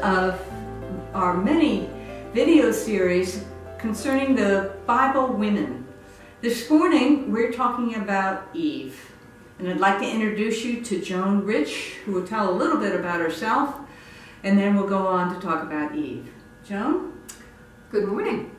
of our many video series concerning the Bible women. This morning we're talking about Eve, and I'd like to introduce you to Joan Rich, who will tell a little bit about herself, and then we'll go on to talk about Eve. Joan? Good morning.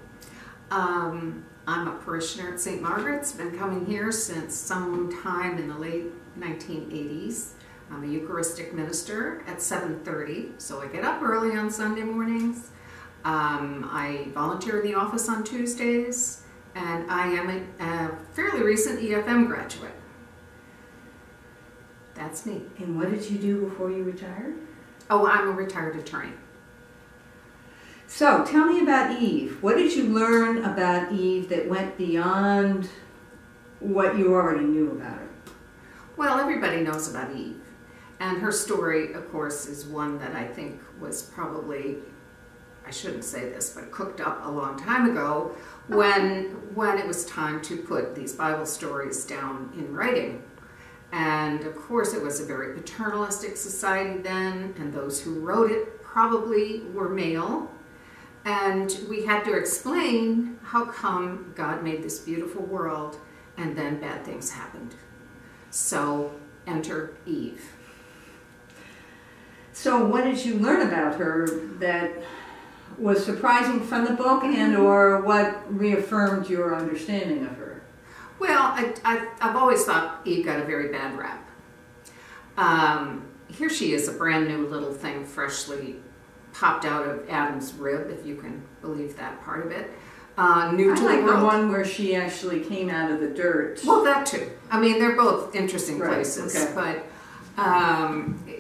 I'm a parishioner at St. Margaret's. Been coming here since sometime in the late 1980s. I'm a Eucharistic minister at 7:30, so I get up early on Sunday mornings. I volunteer in the office on Tuesdays, and I am a fairly recent EFM graduate. That's me. And what did you do before you retired? Oh, I'm a retired attorney. So, tell me about Eve. What did you learn about Eve that went beyond what you already knew about her? Well, everybody knows about Eve. And her story, of course, is one that I think was probably, I shouldn't say this, but cooked up a long time ago when it was time to put these Bible stories down in writing. And of course, it was a very paternalistic society then, and those who wrote it probably were male. And we had to explain how come God made this beautiful world and then bad things happened. So enter Eve. So what did you learn about her that was surprising from the book, and or what reaffirmed your understanding of her? Well, I've always thought Eve got a very bad rap. Here she is, a brand new little thing, freshly popped out of Adam's rib, if you can believe that part of it. New to I like the world. The one where she actually came out of the dirt. Well, that too. I mean, they're both interesting places, okay. But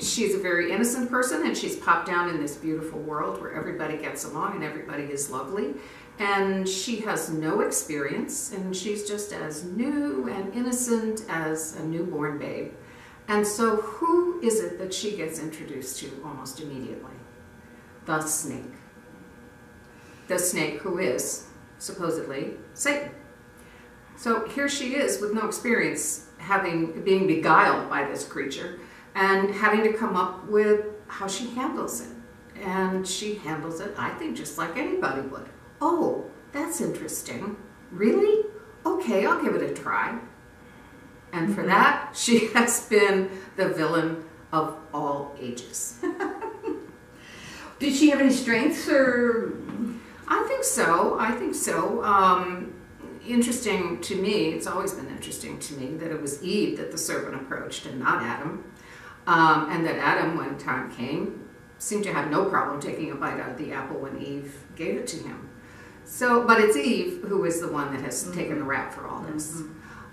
she's a very innocent person, and she's popped down in this beautiful world where everybody gets along and everybody is lovely. And she has no experience, and she's just as new and innocent as a newborn babe. And so who is it that she gets introduced to almost immediately? The snake. The snake who is supposedly Satan. So here she is with no experience, being beguiled by this creature and having to come up with how she handles it. And she handles it, I think, just like anybody would. Oh, that's interesting. Really? Okay, I'll give it a try. And for that, she has been the villain of all ages. Did she have any strengths, or? I think so. I think so. Interesting to me, it's always been interesting to me that it was Eve that the serpent approached and not Adam. And that Adam, when time came, seemed to have no problem taking a bite out of the apple when Eve gave it to him. So, but it's Eve who is the one that has taken the rap for all this.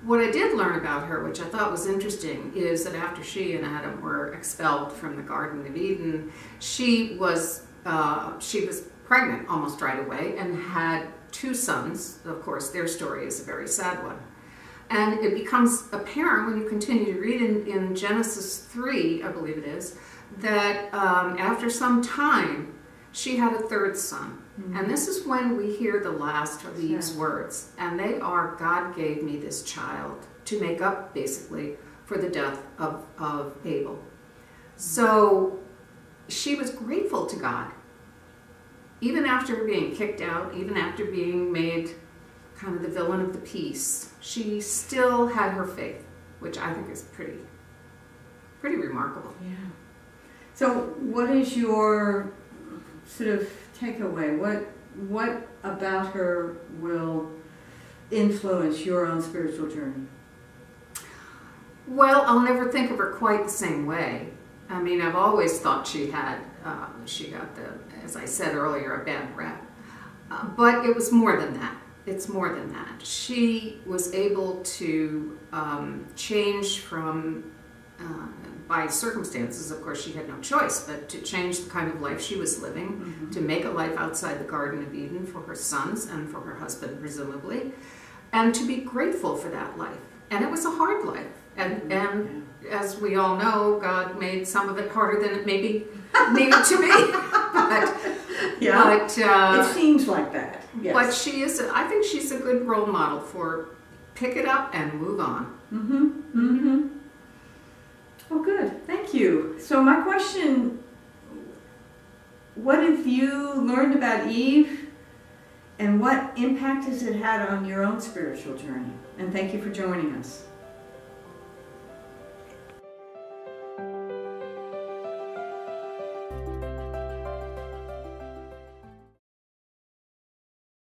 What I did learn about her, which I thought was interesting, is that after she and Adam were expelled from the Garden of Eden, she was pregnant almost right away and had two sons. Of course, their story is a very sad one. And it becomes apparent when you continue to read in Genesis 3, I believe it is, that after some time, she had a third son. And this is when we hear the last of Eve's words. And they are, God gave me this child to make up, basically, for the death of Abel. So she was grateful to God. Even after being kicked out, even after being made kind of the villain of the piece, she still had her faith, which I think is pretty remarkable. Yeah. So what is your sort of takeaway? What about her will influence your own spiritual journey? Well, I'll never think of her quite the same way. I mean, I've always thought she got as I said earlier, a bad rap. But it was more than that. It's more than that. She was able to change from, by circumstances, of course she had no choice, but to change the kind of life she was living, to make a life outside the Garden of Eden for her sons and for her husband, presumably, and to be grateful for that life. And it was a hard life. And as we all know, God made some of it harder than it maybe needed to be. But it seems like that. Yes. But she is, I think she's a good role model for pick it up and move on. Well, good. Thank you. So my question what have you learned about Eve, and what impact has it had on your own spiritual journey? And thank you for joining us.